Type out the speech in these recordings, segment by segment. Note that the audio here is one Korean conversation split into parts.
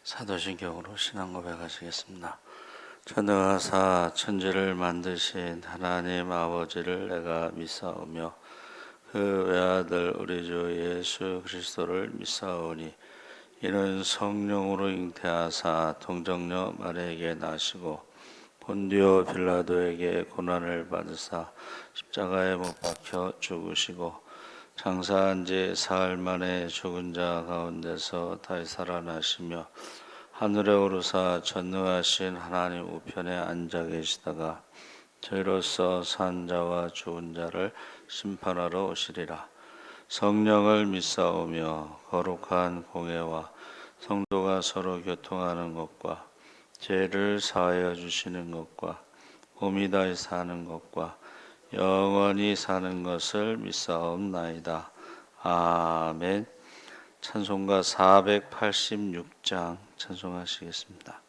사도신경으로 신앙 고백하시겠습니다. 전능하사 천지를 만드신 하나님 아버지를 내가 믿사오며 그 외아들 우리 주 예수 그리스도를 믿사오니 이는 성령으로 잉태하사 동정녀 마리아에게 나시고 본디오 빌라도에게 고난을 받으사 십자가에 못 박혀 죽으시고 장사한 지 사흘 만에 죽은 자 가운데서 다시 살아나시며 하늘에 오르사 전능하신 하나님 우편에 앉아 계시다가 저희로서 산 자와 죽은 자를 심판하러 오시리라. 성령을 믿사오며 거룩한 공회와 성도가 서로 교통하는 것과 죄를 사하여 주시는 것과 몸이 다시 사는 것과 영원히 사는 것을 믿사옵나이다. 아멘. 찬송가 486장 찬송하시겠습니다.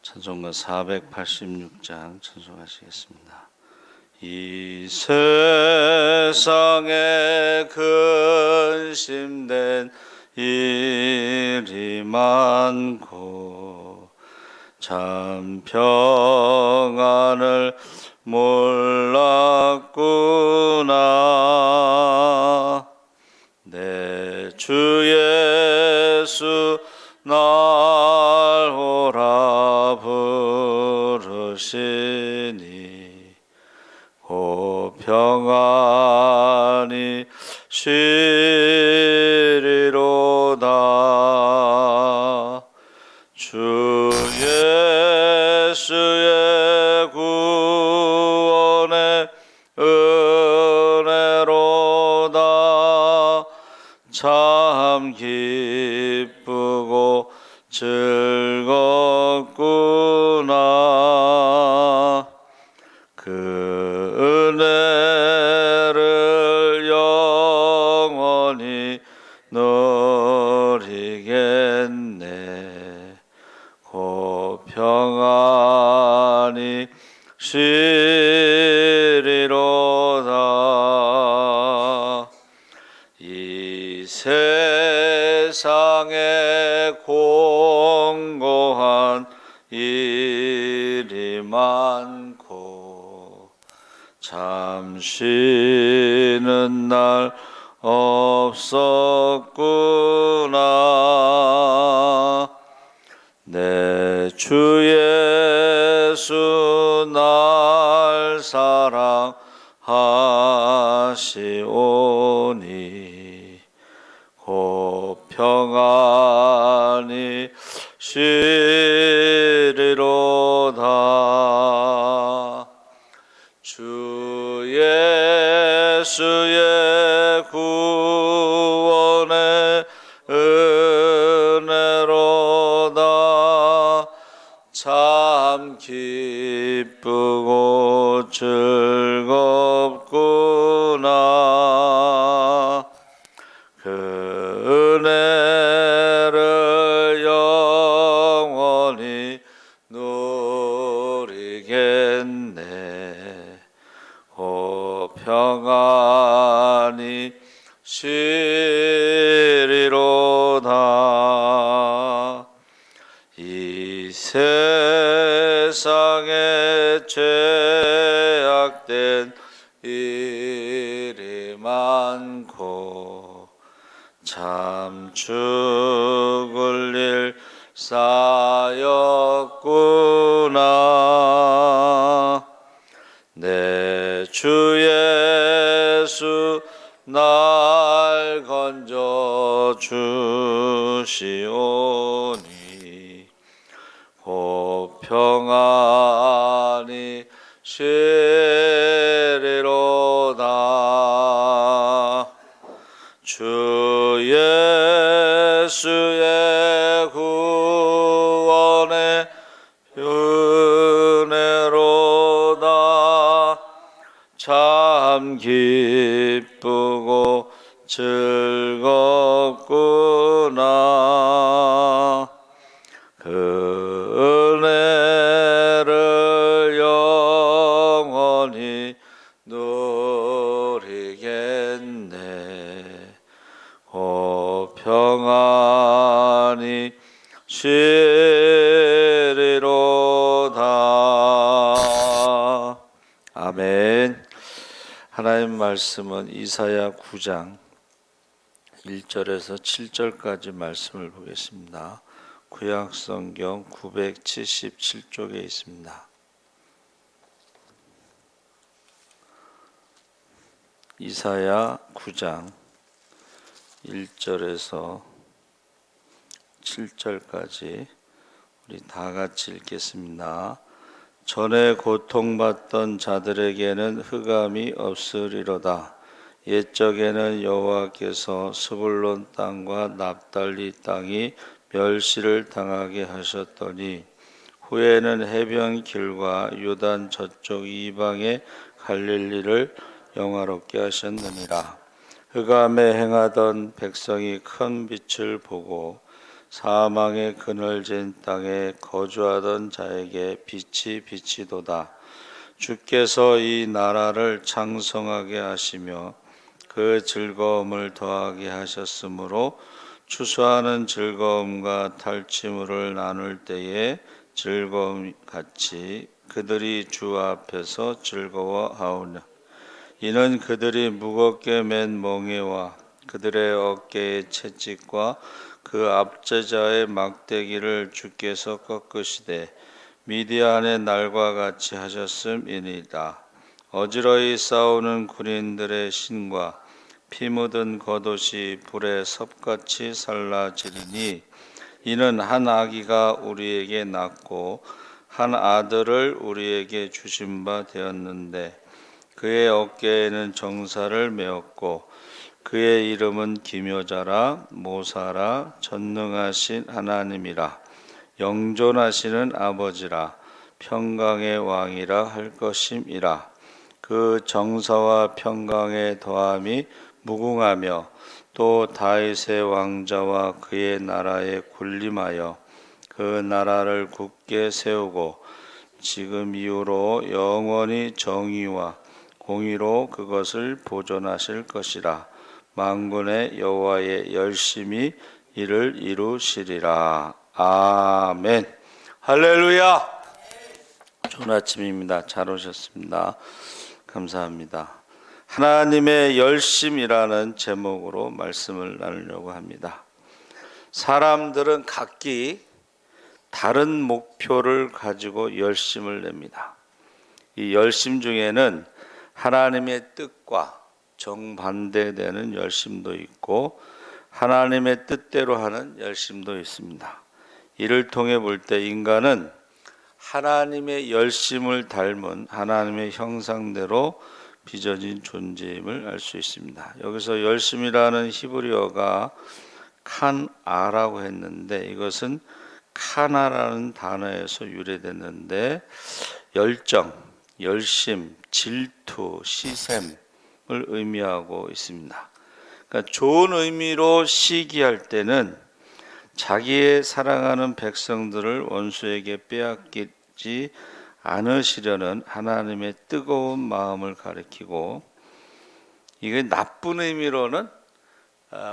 찬송가 486장 찬송하시겠습니다. 이 세상에 근심된 일이 많고 참 평안을 몰랐구나. 내 주 예수 날 오라 부르시니 고 평안히 쉬리로다. 주 예수의 구원의 은혜로다. 참 기쁘고 즐겁구나. 그 은혜를 영원히 누리겠네. 고 평안히 쉬리로다. 이 세상에 공고한 일이 많고 참 쉬는 날 없었구나. 내 주 예수 날 사랑하시오니 고 평안히 쉬리로다. 주 예수의 구원의 은혜로다. 참 기쁘고 즐겁구나. 그 은혜를 영원히 누리겠네. 고 평안히 쉬리로다. 이 세상에 죄악된 일이 많고 참 죽을 일 쌓였구나. 내 주 예수 날 건져 주시오니 고 평안히 쉬리로다. 주 예수의 구원의 은혜로다. 참 기쁘고 즐겁구나. 평안히 쉬리로다. 아멘. 하나님 말씀은 이사야 9장 1절에서 7절까지 말씀을 보겠습니다. 구약성경 977쪽에 있습니다. 이사야 9장 1절에서 7절까지 우리 다 같이 읽겠습니다. 전에 고통받던 자들에게는 흑암이 없으리로다. 옛적에는 여호와께서 스불론 땅과 납달리 땅이 멸시를 당하게 하셨더니 후에는 해변 길과 요단 저쪽 이방의 갈릴리를 영화롭게 하셨느니라. 흑암에 행하던 백성이 큰 빛을 보고 사망의 그늘진 땅에 거주하던 자에게 빛이 비치도다. 주께서 이 나라를 창성하게 하시며 그 즐거움을 더하게 하셨으므로 추수하는 즐거움과 탈취물을 나눌 때에 즐거움 같이 그들이 주 앞에서 즐거워하오냐. 이는 그들이 무겁게 맨 멍에와 그들의 어깨의 채찍과 그 압제자의 막대기를 주께서 꺾으시되 미디안의 날과 같이 하셨음이니이다. 어지러이 싸우는 군인들의 신과 피 묻은 겉옷이 불에 섭같이 살라지리니 이는 한 아기가 우리에게 낳고 한 아들을 우리에게 주신 바 되었는데 그의 어깨에는 정사를 메었고 그의 이름은 기묘자라 모사라 전능하신 하나님이라 영존하시는 아버지라 평강의 왕이라 할 것임이라. 그 정사와 평강의 더함이 무궁하며 또 다윗의 왕자와 그의 나라에 군림하여 그 나라를 굳게 세우고 지금 이후로 영원히 정의와 공의로 그것을 보존하실 것이라. 만군의 여호와의 열심히 이를 이루시리라. 아멘. 할렐루야. 좋은 아침입니다. 잘 오셨습니다. 감사합니다. 하나님의 열심이라는 제목으로 말씀을 나누려고 합니다. 사람들은 각기 다른 목표를 가지고 열심을 냅니다. 이 열심 중에는 하나님의 뜻과 정반대되는 열심도 있고 하나님의 뜻대로 하는 열심도 있습니다. 이를 통해 볼 때 인간은 하나님의 열심을 닮은 하나님의 형상대로 빚어진 존재임을 알 수 있습니다. 여기서 열심이라는 히브리어가 칸아라고 했는데 이것은 카나라는 단어에서 유래됐는데 열정, 열심, 질투, 시샘을 의미하고 있습니다. 그러니까 좋은 의미로 시기할 때는 자기의 사랑하는 백성들을 원수에게 빼앗기지 않으시려는 하나님의 뜨거운 마음을 가리키고, 이게 나쁜 의미로는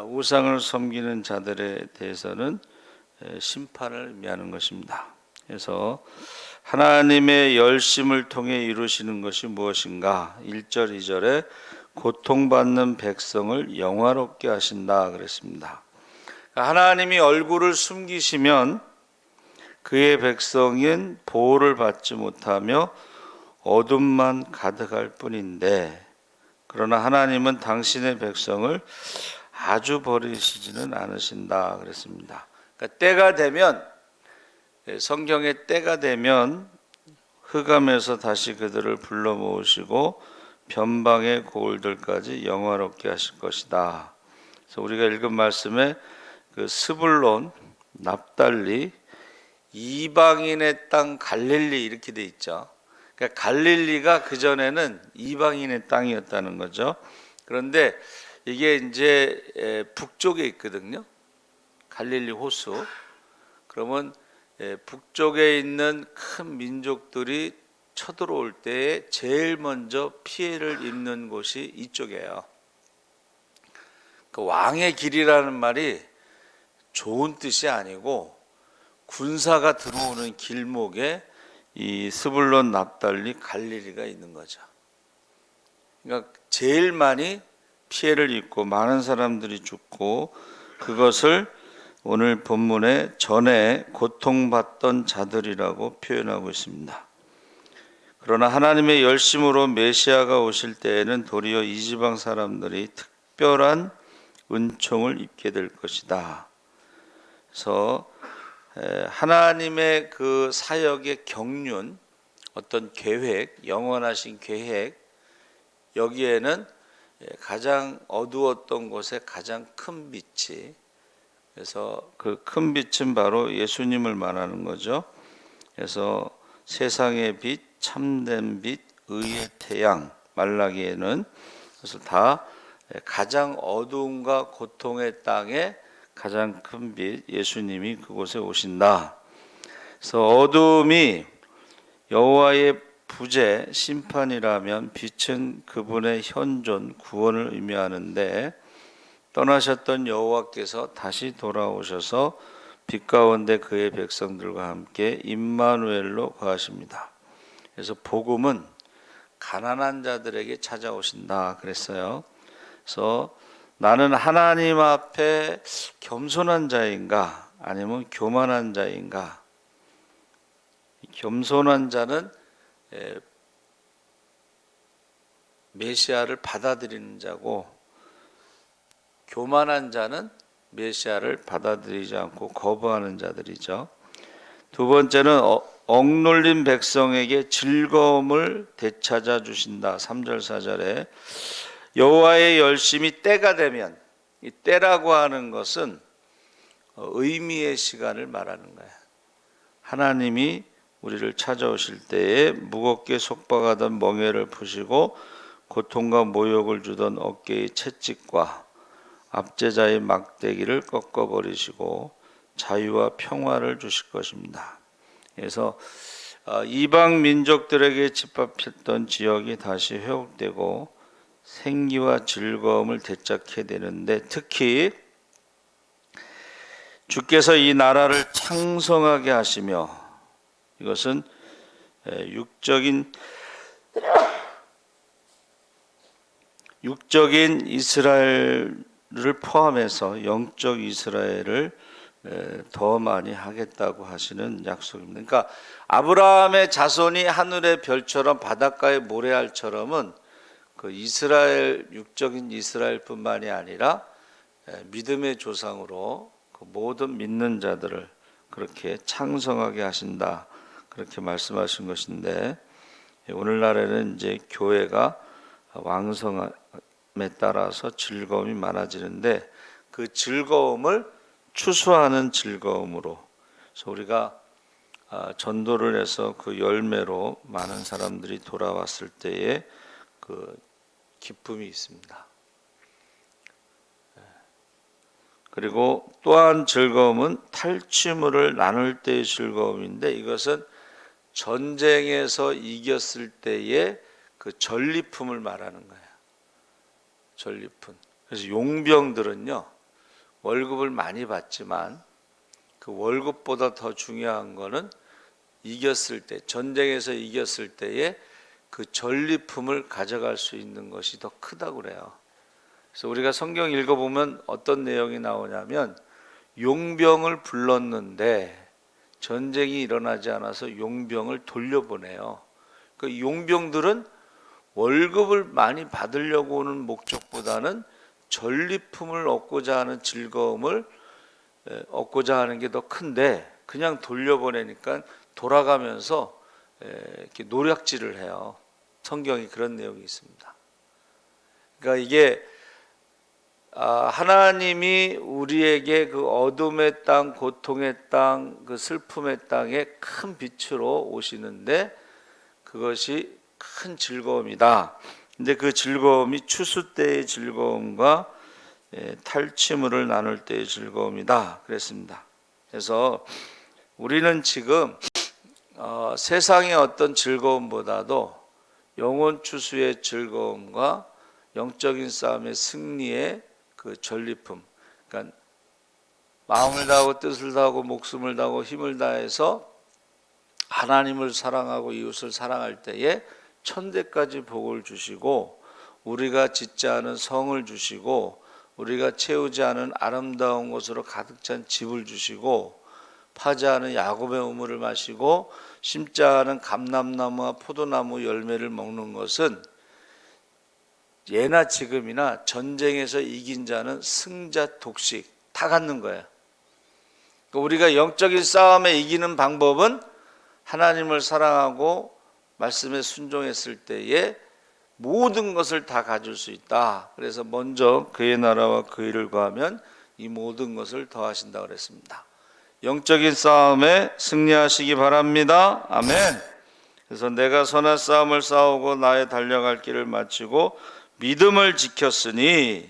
우상을 섬기는 자들에 대해서는 심판을 의미하는 것입니다. 그래서 하나님의 열심을 통해 이루시는 것이 무엇인가? 1절, 2절에 고통받는 백성을 영화롭게 하신다 그랬습니다. 하나님이 얼굴을 숨기시면 그의 백성은 보호를 받지 못하며 어둠만 가득할 뿐인데, 그러나 하나님은 당신의 백성을 아주 버리시지는 않으신다 그랬습니다. 그러니까 때가 되면, 성경의 때가 되면 흑암에서 다시 그들을 불러 모으시고 변방의 고울들까지 영화롭게 하실 것이다. 그래서 우리가 읽은 말씀에 그 스불론, 납달리, 이방인의 땅 갈릴리 이렇게 돼 있죠. 그러니까 갈릴리가 그 전에는 이방인의 땅이었다는 거죠. 그런데 이게 이제 북쪽에 있거든요. 갈릴리 호수. 그러면 북쪽에 있는 큰 민족들이 쳐들어올 때에 제일 먼저 피해를 입는 곳이 이쪽이에요. 그 왕의 길이라는 말이 좋은 뜻이 아니고 군사가 들어오는 길목에 이 스불론, 납달리, 갈릴리가 있는 거죠. 그러니까 제일 많이 피해를 입고 많은 사람들이 죽고, 그것을 오늘 본문에 전에 고통받던 자들이라고 표현하고 있습니다. 그러나 하나님의 열심으로 메시아가 오실 때에는 도리어 이 지방 사람들이 특별한 은총을 입게 될 것이다. 그래서 하나님의 그 사역의 경륜, 어떤 계획, 영원하신 계획, 여기에는 가장 어두웠던 곳에 가장 큰 빛이, 그래서 그 큰 빛은 바로 예수님을 말하는 거죠. 그래서 세상의 빛, 참된 빛, 의의 태양, 말라기에는 그래서 다 가장 어두움과 고통의 땅에 가장 큰 빛, 예수님이 그곳에 오신다. 그래서 어두움이 여호와의 부재, 심판이라면 빛은 그분의 현존, 구원을 의미하는데, 떠나셨던 여호와께서 다시 돌아오셔서 빛 가운데 그의 백성들과 함께 임마누엘로 거하십니다. 그래서 복음은 가난한 자들에게 찾아오신다 그랬어요. 그래서 나는 하나님 앞에 겸손한 자인가 아니면 교만한 자인가? 겸손한 자는 메시아를 받아들이는 자고, 교만한 자는 메시아를 받아들이지 않고 거부하는 자들이죠. 두 번째는 억눌린 백성에게 즐거움을 되찾아 주신다. 3절 4절에 여호와의 열심이 때가 되면, 이 때라고 하는 것은 의미의 시간을 말하는 거예요. 하나님이 우리를 찾아오실 때에 무겁게 속박하던 멍에를 푸시고 고통과 모욕을 주던 어깨의 채찍과 압제자의 막대기를 꺾어버리시고 자유와 평화를 주실 것입니다. 그래서 이방 민족들에게 짓밟혔던 지역이 다시 회복되고 생기와 즐거움을 되찾게 되는데, 특히 주께서 이 나라를 창성하게 하시며, 이것은 육적인 이스라엘을 포함해서 영적 이스라엘을 더 많이 하겠다고 하시는 약속입니다. 그러니까 아브라함의 자손이 하늘의 별처럼 바닷가의 모래알처럼은 그 이스라엘, 육적인 이스라엘뿐만이 아니라 믿음의 조상으로 그 모든 믿는 자들을 그렇게 창성하게 하신다, 그렇게 말씀하신 것인데, 오늘날에는 이제 교회가 왕성함에 따라서 즐거움이 많아지는데, 그 즐거움을 추수하는 즐거움으로, 그래서 우리가 전도를 해서 그 열매로 많은 사람들이 돌아왔을 때에 그 기쁨이 있습니다. 그리고 또한 즐거움은 탈취물을 나눌 때의 즐거움인데, 이것은 전쟁에서 이겼을 때의 그 전리품을 말하는 거예요. 전리품. 그래서 용병들은요, 월급을 많이 받지만 그 월급보다 더 중요한 거는 이겼을 때, 전쟁에서 이겼을 때에 그 전리품을 가져갈 수 있는 것이 더 크다고 그래요. 그래서 우리가 성경 읽어보면 어떤 내용이 나오냐면, 용병을 불렀는데 전쟁이 일어나지 않아서 용병을 돌려보내요. 그 용병들은 월급을 많이 받으려고 오는 목적보다는 전리품을 얻고자 하는 즐거움을 얻고자 하는 게 더 큰데, 그냥 돌려보내니까 돌아가면서 이렇게 노략질을 해요. 성경이 그런 내용이 있습니다. 그러니까 이게 하나님이 우리에게 그 어둠의 땅, 고통의 땅, 그 슬픔의 땅에 큰 빛으로 오시는데, 그것이 큰 즐거움이다. 근데 그 즐거움이 추수 때의 즐거움과 탈취물을 나눌 때의 즐거움이다 그랬습니다. 그래서 우리는 지금 세상의 어떤 즐거움보다도 영혼 추수의 즐거움과 영적인 싸움의 승리의 그 전리품, 그러니까 마음을 다하고 뜻을 다하고 목숨을 다하고 힘을 다해서 하나님을 사랑하고 이웃을 사랑할 때에 천대까지 복을 주시고 우리가 짓지 않은 성을 주시고 우리가 채우지 않은 아름다운 곳으로 가득 찬 집을 주시고 파지 않은 야곱의 우물을 마시고 심지 않은 감람나무와 포도나무 열매를 먹는 것은 예나 지금이나 전쟁에서 이긴 자는 승자 독식 다 갖는 거예요. 우리가 영적인 싸움에 이기는 방법은 하나님을 사랑하고 말씀에 순종했을 때에 모든 것을 다 가질 수 있다. 그래서 먼저 그의 나라와 그 일을 구하면 이 모든 것을 더하신다 그랬습니다. 영적인 싸움에 승리하시기 바랍니다. 아멘. 그래서 내가 선한 싸움을 싸우고 나의 달려갈 길을 마치고 믿음을 지켰으니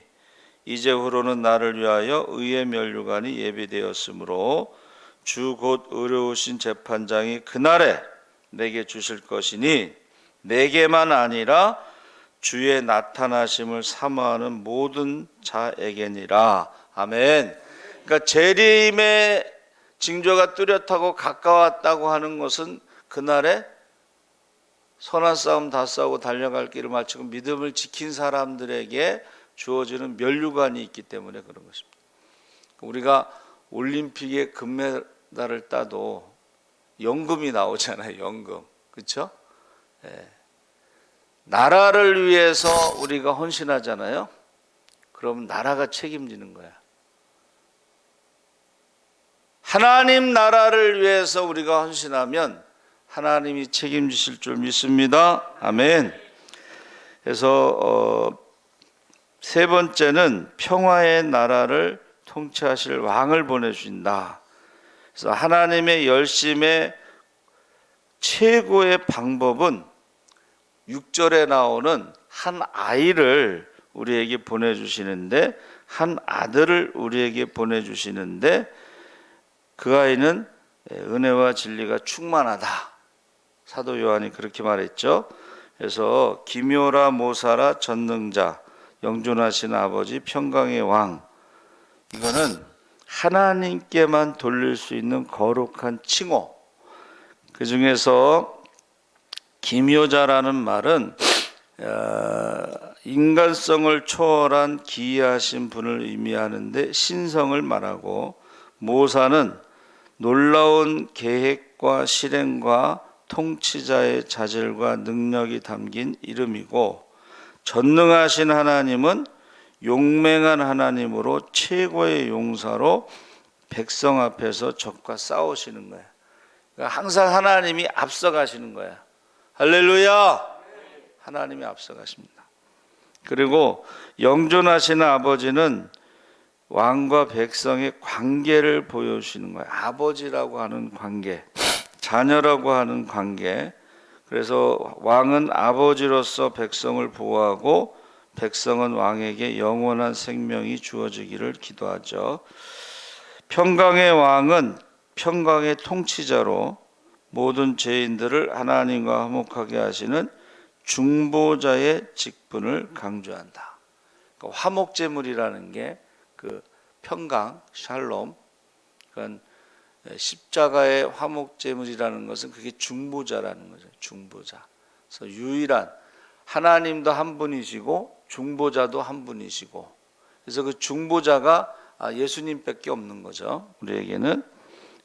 이제후로는 나를 위하여 의의 면류관이 예비되었으므로 주 곧 의로우신 재판장이 그날에 내게 주실 것이니 내게만 아니라 주의 나타나심을 사모하는 모든 자에게니라. 아멘. 그러니까 재림의 징조가 뚜렷하고 가까웠다고 하는 것은 그날에 선한 싸움 다 싸우고 달려갈 길을 마치고 믿음을 지킨 사람들에게 주어지는 면류관이 있기 때문에 그런 것입니다. 우리가 올림픽에 금메달을 따도 연금이 나오잖아요. 연금. 그렇죠? 예. 나라를 위해서 우리가 헌신하잖아요. 그럼 나라가 책임지는 거야. 하나님 나라를 위해서 우리가 헌신하면 하나님이 책임지실 줄 믿습니다. 아멘. 그래서 세 번째는 평화의 나라를 통치하실 왕을 보내주신다. 그래서 하나님의 열심의 최고의 방법은 6절에 나오는 한 아이를 우리에게 보내주시는데, 한 아들을 우리에게 보내주시는데 그 아이는 은혜와 진리가 충만하다. 사도 요한이 그렇게 말했죠. 그래서 기묘라 모사라 전능자 영존하신 아버지 평강의 왕, 이거는 하나님께만 돌릴 수 있는 거룩한 칭호. 그 중에서 기묘자라는 말은 인간성을 초월한 기이하신 분을 의미하는데 신성을 말하고, 모사는 놀라운 계획과 실행과 통치자의 자질과 능력이 담긴 이름이고, 전능하신 하나님은 용맹한 하나님으로 최고의 용사로 백성 앞에서 적과 싸우시는 거예요. 그러니까 항상 하나님이 앞서가시는 거예요. 할렐루야! 하나님이 앞서가십니다. 그리고 영존하시는 아버지는 왕과 백성의 관계를 보여주시는 거예요. 아버지라고 하는 관계, 자녀라고 하는 관계. 그래서 왕은 아버지로서 백성을 보호하고 백성은 왕에게 영원한 생명이 주어지기를 기도하죠. 평강의 왕은 평강의 통치자로 모든 죄인들을 하나님과 화목하게 하시는 중보자의 직분을 강조한다. 그러니까 화목제물이라는 게 그 평강, 샬롬, 그건 십자가의 화목제물이라는 것은 그게 중보자라는 거죠. 중보자. 그래서 유일한, 하나님도 한 분이시고 중보자도 한 분이시고, 그래서 그 중보자가 예수님밖에 없는 거죠. 우리에게는.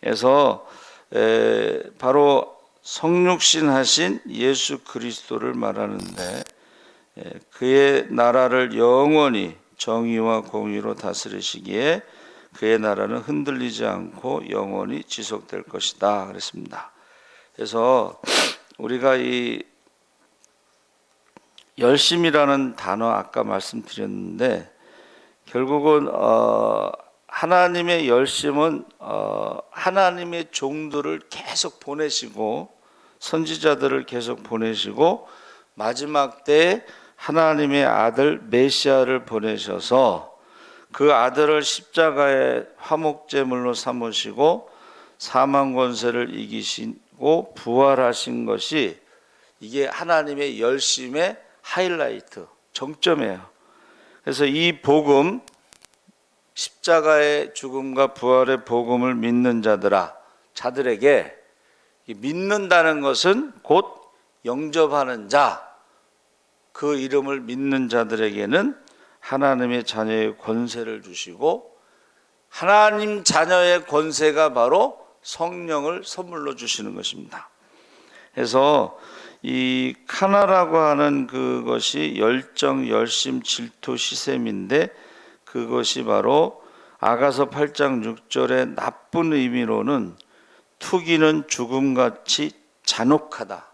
그래서 바로 성육신 하신 예수 그리스도를 말하는데, 그의 나라를 영원히 정의와 공의로 다스리시기에 그의 나라는 흔들리지 않고 영원히 지속될 것이다 그랬습니다. 그래서 우리가 이 열심이라는 단어 아까 말씀드렸는데, 결국은 하나님의 열심은 하나님의 종들을 계속 보내시고 선지자들을 계속 보내시고 마지막 때에 하나님의 아들 메시아를 보내셔서 그 아들을 십자가의 화목제물로 삼으시고 사망 권세를 이기시고 부활하신 것이, 이게 하나님의 열심의 하이라이트, 정점이에요. 그래서 이 복음, 십자가의 죽음과 부활의 복음을 믿는 자들에게 믿는다는 것은 곧 영접하는 자, 그 이름을 믿는 자들에게는 하나님의 자녀의 권세를 주시고 하나님 자녀의 권세가 바로 성령을 선물로 주시는 것입니다. 그래서 이 카나라고 하는 그것이 열정, 열심, 질투, 시샘인데 그것이 바로 아가서 8장 6절의 나쁜 의미로는 투기는 죽음같이 잔혹하다.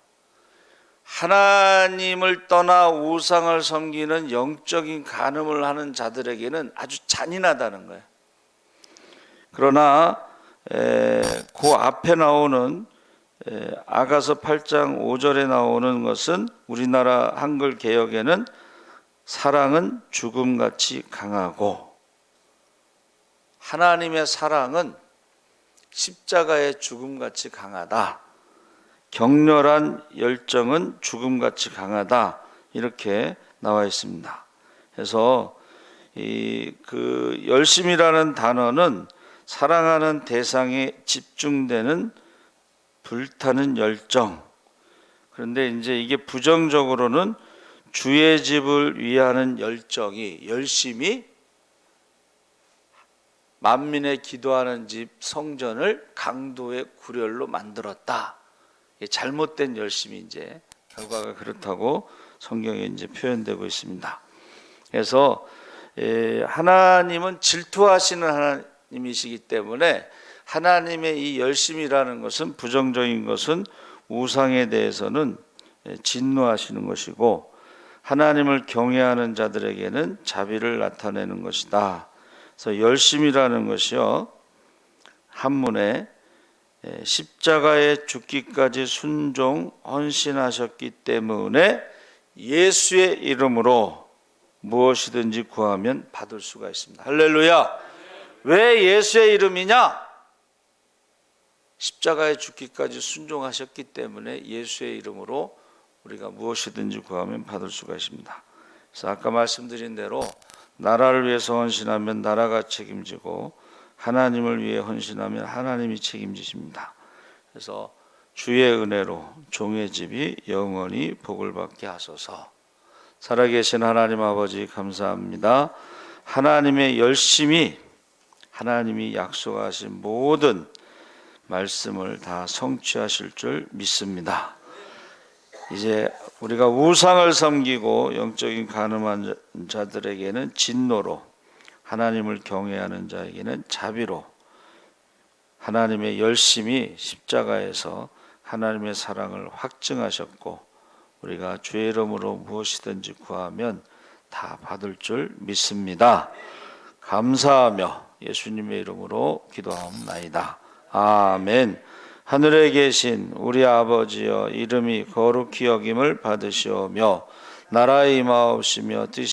하나님을 떠나 우상을 섬기는 영적인 간음을 하는 자들에게는 아주 잔인하다는 거예요. 그러나 그 앞에 나오는 아가서 8장 5절에 나오는 것은 우리나라 한글 개역에는 사랑은 죽음같이 강하고, 하나님의 사랑은 십자가의 죽음같이 강하다. 격렬한 열정은 죽음같이 강하다. 이렇게 나와 있습니다. 그래서 그 열심이라는 단어는 사랑하는 대상에 집중되는 불타는 열정. 그런데 이제 이게 부정적으로는 주의 집을 위하는 열심이 만민의 기도하는 집 성전을 강도의 구렬로 만들었다. 잘못된 열심이 이제 결과가 그렇다고 성경에 이제 표현되고 있습니다. 그래서 하나님은 질투하시는 하나님이시기 때문에 하나님의 이 열심이라는 것은, 부정적인 것은 우상에 대해서는 진노하시는 것이고, 하나님을 경외하는 자들에게는 자비를 나타내는 것이다. 그래서 열심이라는 것이요, 한문에 십자가에 죽기까지 순종 헌신하셨기 때문에 예수의 이름으로 무엇이든지 구하면 받을 수가 있습니다. 할렐루야. 왜 예수의 이름이냐? 십자가에 죽기까지 순종하셨기 때문에 예수의 이름으로 우리가 무엇이든지 구하면 받을 수가 있습니다. 그래서 아까 말씀드린 대로 나라를 위해서 헌신하면 나라가 책임지고, 하나님을 위해 헌신하면 하나님이 책임지십니다. 그래서 주의 은혜로 종의 집이 영원히 복을 받게 하소서. 살아계신 하나님 아버지 감사합니다. 하나님의 열심이, 하나님이 약속하신 모든 말씀을 다 성취하실 줄 믿습니다. 이제 우리가 우상을 섬기고 영적인 간음한 자들에게는 진노로, 하나님을 경외하는 자에게는 자비로, 하나님의 열심이 십자가에서 하나님의 사랑을 확증하셨고, 우리가 주의 이름으로 무엇이든지 구하면 다 받을 줄 믿습니다. 감사하며 예수님의 이름으로 기도하옵나이다. 아멘. 하늘에 계신 우리 아버지여, 이름이 거룩히 여김을 받으시오며 나라의 임하옵시며 뜻이